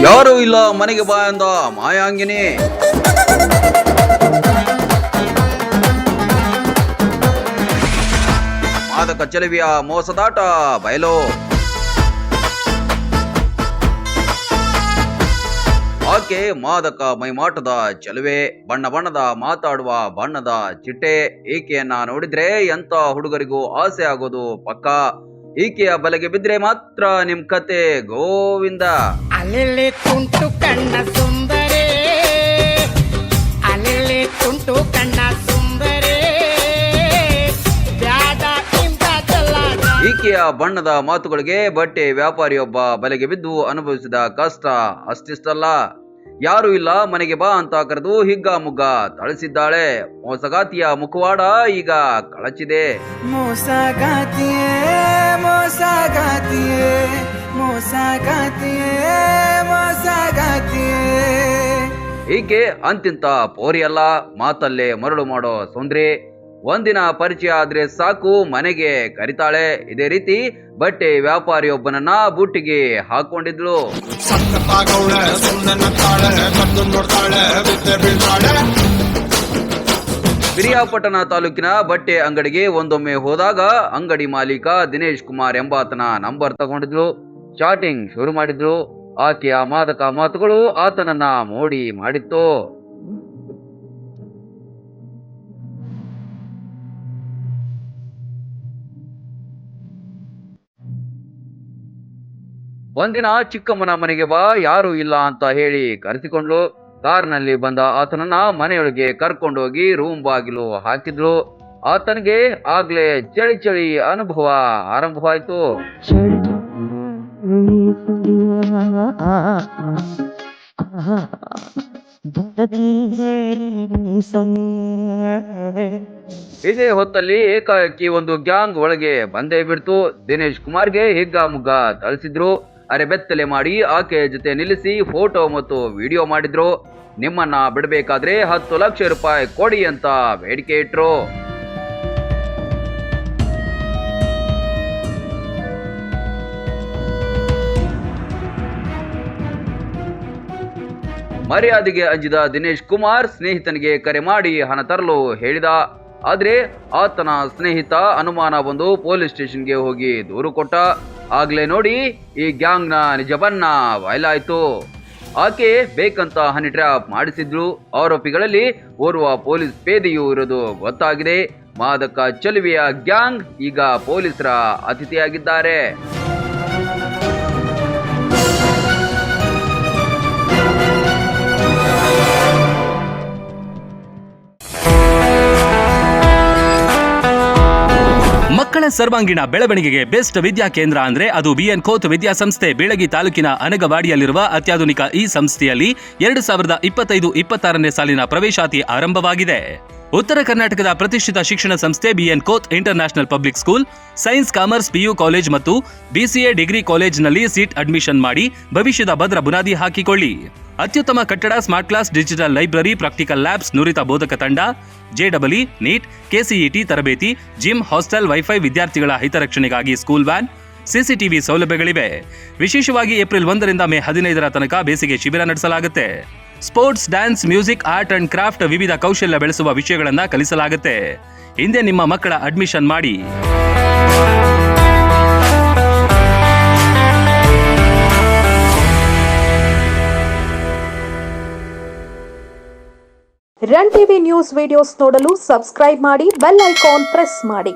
ಯಾರೂ ಇಲ್ಲ ಮನೆಗೆ ಬಾ ಎಂದ ಮಾಯಾಂಗಿನಿ. ಮಾದಕ ಚೆಲುವಿಯ ಮೋಸದಾಟ ಬಯಲು. ಆಕೆ ಮಾದಕ ಮೈಮಾಟದ ಚೆಲುವೆ, ಬಣ್ಣ ಬಣ್ಣದ ಮಾತಾಡುವ ಬಣ್ಣದ ಚಿಟ್ಟೆ. ಈಕೆಯನ್ನ ನೋಡಿದ್ರೆ ಎಂತ ಹುಡುಗರಿಗೂ ಆಸೆ ಆಗೋದು ಪಕ್ಕ. ಈಕೆಯ ಬಲೆಗೆ ಬಿದ್ರೆ ಮಾತ್ರ ನಿಮ್ ಕತೆ ಗೋವಿಂದ. ಅಲೆಲೆ ತುಂಟು ಕಣ್ಣ ಸುಂದರೇ, ಅಲೆಲೆ ತುಂಟು ಕಣ್ಣ ಸುಂದರೇ, ಈಕೆಯ ಬಣ್ಣದ ಮಾತುಗಳಿಗೆ ಬಟ್ಟೆ ವ್ಯಾಪಾರಿಯೊಬ್ಬ ಬಲೆಗೆ ಬಿದ್ದು ಅನುಭವಿಸಿದ ಕಷ್ಟ ಅಷ್ಟಿಷ್ಟಲ್ಲ. ಯಾರು ಇಲ್ಲ ಮನೆಗೆ ಬಾ ಅಂತ ಕರೆದು ಹಿಗ್ಗ ಮುಗ್ಗ ಥಳಿಸಿದ್ದಾಳೆ. ಮೋಸಗಾತಿಯ ಮುಖವಾಡ ಈಗ ಕಳಚಿದೆ. ಮೋಸಗಾತಿಯೇ ಮೋಸಗಾತಿಯೇ ಮೋಸಗಾತಿಯೇ ಮೋಸಗಾತಿಯೇ. ಈಕೆ ಅಂತಿಂತ ಪೋರಿಯಲ್ಲ, ಮಾತಲ್ಲೇ ಮರಳು ಮಾಡೋ ಸುಂದ್ರಿ. ಒಂದಿನ ಪರಿಚಯ ಆದ್ರೆ ಸಾಕು ಮನೆಗೆ ಕರಿತಾಳೆ. ಇದೇ ರೀತಿ ಬಟ್ಟೆ ವ್ಯಾಪಾರಿಯೊಬ್ಬನನ್ನ ಬುಟ್ಟಿಗೆ ಹಾಕೊಂಡಿದ್ಲು. ಪಿರಿಯಾಪಟ್ಟಣ ತಾಲೂಕಿನ ಬಟ್ಟೆ ಅಂಗಡಿಗೆ ಒಂದೊಮ್ಮೆ ಹೋದಾಗ ಅಂಗಡಿ ಮಾಲೀಕ ದಿನೇಶ್ ಕುಮಾರ್ ಎಂಬಾತನ ನಂಬರ್ ತಗೊಂಡಿದ್ಲು. ಚಾಟಿಂಗ್ ಶುರು ಮಾಡಿದ್ಲು. ಆಕೆಯ ಮಾದಕ ಮಾತುಗಳು ಆತನನ್ನ ಮೋಡಿ ಮಾಡಿತ್ತು. ಒಂದಿನ ಚಿಕ್ಕಮ್ಮನ ಮನೆಗೆ ಬಾ, ಯಾರು ಇಲ್ಲ ಅಂತ ಹೇಳಿ ಕರೆಸಿಕೊಂಡ್ಲು. ಕಾರ್ನಲ್ಲಿ ಬಂದ ಆತನನ್ನ ಮನೆಯೊಳಗೆ ಕರ್ಕೊಂಡೋಗಿ ರೂಮ್ ಬಾಗಿಲು ಹಾಕಿದ್ಲು. ಆತನಿಗೆ ಆಗ್ಲೇ ಚಳಿ ಚಳಿ ಅನುಭವ ಆರಂಭವಾಯ್ತು. ಇದೇ ಹೊತ್ತಲ್ಲಿ ಏಕಾಏಕಿ ಒಂದು ಗ್ಯಾಂಗ್ ಒಳಗೆ ಬಂದೇ ಬಿಡ್ತು. ದಿನೇಶ್ ಕುಮಾರ್ಗೆ ಹಿಗ್ಗ ಮುಗ್ಗ ಥಳಿಸಿದ್ರು. ಅರೆ ಬೆತ್ತಲೆ ಮಾಡಿ ಆಕೆ ಜೊತೆ ನಿಲ್ಲಿಸಿ ಫೋಟೋ ಮತ್ತು ವಿಡಿಯೋ ಮಾಡಿದ್ರು. ನಿಮ್ಮನ್ನ ಬಿಡಬೇಕಾದ್ರೆ 10 ಲಕ್ಷ ರೂಪಾಯಿ ಕೊಡಿ ಅಂತ ಬೇಡಿಕೆ ಇಟ್ರು. ಮರ್ಯಾದೆಗೆ ಅಂಜಿದ ದಿನೇಶ್ ಕುಮಾರ್ ಸ್ನೇಹಿತನಿಗೆ ಕರೆ ಮಾಡಿ ಹಣ ತರಲು ಹೇಳಿದ. ಆದ್ರೆ ಆತನ ಸ್ನೇಹಿತ ಅನುಮಾನ ಬಂದು ಪೊಲೀಸ್ ಸ್ಟೇಷನ್ಗೆ ಹೋಗಿ ದೂರು ಕೊಟ್ಟ. ಆಗ್ಲೇ ನೋಡಿ ಈ ಗ್ಯಾಂಗ್ ನ ನಿಜವನ್ನ ಬಯಲಾಯ್ತು. ಆಕೆ ಬೇಕಂತ ಹನಿ ಟ್ರ್ಯಾಪ್ ಮಾಡಿಸಿದ್ರು. ಆರೋಪಿಗಳಲ್ಲಿ ಓರ್ವ ಪೊಲೀಸ್ ಪೇದೆಯೂ ಇರೋದು ಗೊತ್ತಾಗಿದೆ. ಮಾದಕ ಚೆಲುವೆಯ ಗ್ಯಾಂಗ್ ಈಗ ಪೊಲೀಸರ ಅತಿಥಿಯಾಗಿದ್ದಾರೆ. ಮಕ್ಕಳ ಸರ್ವಾಂಗೀಣ ಬೆಳವಣಿಗೆಗೆ ಬೆಸ್ಟ್ ವಿದ್ಯಾ ಕೇಂದ್ರ ಅಂದ್ರೆ ಅದು ಬಿಎನ್ ಖೋತ್ ವಿದ್ಯಾಸಂಸ್ಥೆ. ಬೀಳಗಿ ತಾಲೂಕಿನ ಅನಗವಾಡಿಯಲ್ಲಿರುವ ಅತ್ಯಾಧುನಿಕ ಈ ಸಂಸ್ಥೆಯಲ್ಲಿ 2025-26ನೇ ಸಾಲಿನ ಪ್ರವೇಶಾತಿ ಆರಂಭವಾಗಿದೆ. ಉತ್ತರ ಕರ್ನಾಟಕದ ಪ್ರತಿಷ್ಠಿತ ಶಿಕ್ಷಣ ಸಂಸ್ಥೆ BN Khot international public school science, commerce, PU college ಮತ್ತು ಬಿಸಿಎ ಡಿಗ್ರಿ ಕಾಲೇಜ್ನಲ್ಲಿ ಸೀಟ್ ಅಡ್ಮಿಷನ್ ಮಾಡಿ ಭವಿಷ್ಯದ ಭದ್ರ ಬುನಾದಿ ಹಾಕಿಕೊಳ್ಳಿ. ಅತ್ಯುತ್ತಮ ಕಟ್ಟಡ, smart class, digital library, practical labs, ನುರಿತ ಬೋಧಕ ತಂಡ, ಜೆಡಬ್ಲ್ಇ, ನೀಟ್, ಕೆಸಿಇಟಿ ತರಬೇತಿ, ಜಿಮ್, ಹಾಸ್ಟೆಲ್, ವೈಫೈ, ವಿದ್ಯಾರ್ಥಿಗಳ ಹಿತರಕ್ಷಣೆಗಾಗಿ ಸ್ಕೂಲ್ ವ್ಯಾನ್, ಸಿಸಿಟಿವಿ ಸೌಲಭ್ಯಗಳಿವೆ. ವಿಶೇಷವಾಗಿ ಏಪ್ರಿಲ್ 1ರಿಂದ ಮೇ 15ರ ತನಕ ಬೇಸಿಗೆ ಶಿಬಿರ ನಡೆಸಲಾಗುತ್ತೆ. Sports, dance, music, art and craft ವಿವಿಧ ಕೌಶಲ್ಯ ಬೆಳೆಸುವ ವಿಷಯಗಳನ್ನು ಕಲಿಸಲಾಗುತ್ತೆ. ಹಿಂದೆ ನಿಮ್ಮ ಮಕ್ಕಳ ಅಡ್ಮಿಷನ್ ಮಾಡಿ. ರನ್ ಟಿವಿ ನ್ಯೂಸ್ ವಿಡಿಯೋಸ್ ನೋಡಲು ಸಬ್ಸ್ಕ್ರೈಬ್ ಮಾಡಿ, ಬೆಲ್ ಐಕಾನ್ ಪ್ರೆಸ್ ಮಾಡಿ.